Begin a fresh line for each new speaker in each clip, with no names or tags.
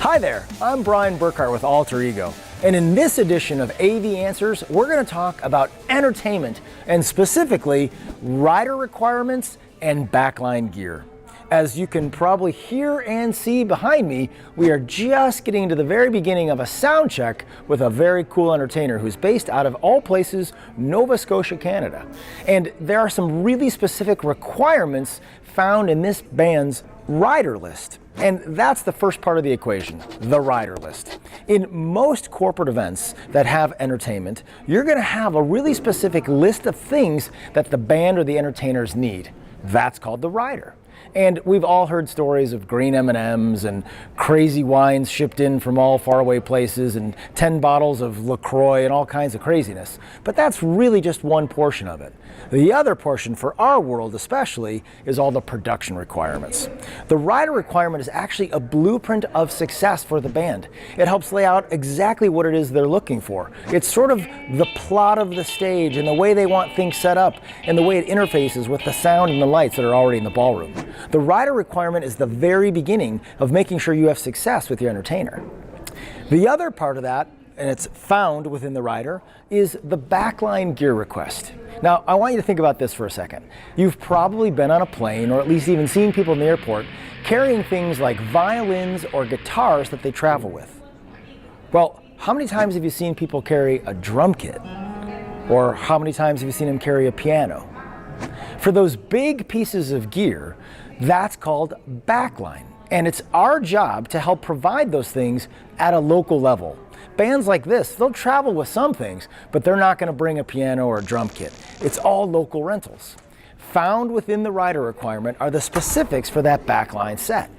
Hi there, I'm Brian Burkhart with Alter Ego, and in this edition of AV Answers, we're going to talk about entertainment, and specifically rider requirements and backline gear. As you can probably hear and see behind me, we are just getting to the very beginning of a sound check with a very cool entertainer who's based out of all places, Nova Scotia, Canada. And there are some really specific requirements found in this band's rider list. And that's the first part of the equation, the rider list. In most corporate events that have entertainment, you're going to have a really specific list of things that the band or the entertainers need. That's called the rider. And we've all heard stories of green M&Ms and crazy wines shipped in from all faraway places and 10 bottles of LaCroix and all kinds of craziness. But that's really just one portion of it. The other portion, for our world especially, is all the production requirements. The rider requirement is actually a blueprint of success for the band. It helps lay out exactly what it is they're looking for. It's sort of the plot of the stage and the way they want things set up and the way it interfaces with the sound and the lights that are already in the ballroom. The rider requirement is the very beginning of making sure you have success with your entertainer. The other part of that, and it's found within the rider, is the backline gear request. Now, I want you to think about this for a second. You've probably been on a plane, or at least even seen people in the airport, carrying things like violins or guitars that they travel with. Well, how many times have you seen people carry a drum kit? Or how many times have you seen them carry a piano? For those big pieces of gear, that's called backline. And it's our job to help provide those things at a local level. Bands like this, they'll travel with some things, but they're not going to bring a piano or a drum kit. It's all local rentals. Found within the rider requirement are the specifics for that backline set.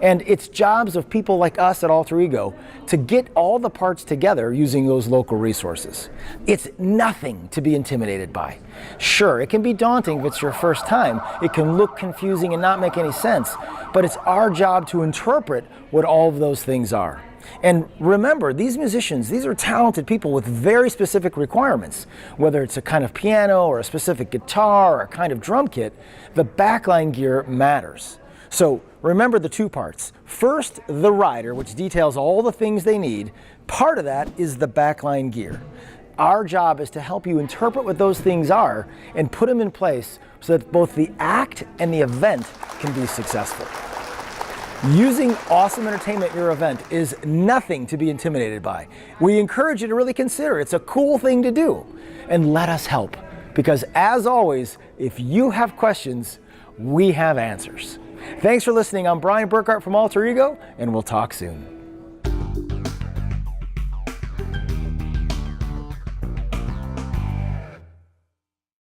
And it's jobs of people like us at Alter Ego to get all the parts together using those local resources. It's nothing to be intimidated by. Sure, it can be daunting if it's your first time. It can look confusing and not make any sense, but it's our job to interpret what all of those things are. And remember, these musicians, these are talented people with very specific requirements. Whether it's a kind of piano or a specific guitar or a kind of drum kit, the backline gear matters. So remember the two parts. First, the rider, which details all the things they need. Part of that is the backline gear. Our job is to help you interpret what those things are and put them in place so that both the act and the event can be successful. Using awesome entertainment at your event is nothing to be intimidated by. We encourage you to really consider it's a cool thing to do. And let us help. Because as always, if you have questions, we have answers. Thanks for listening. I'm Brian Burkhart from Alter Ego, and we'll talk soon.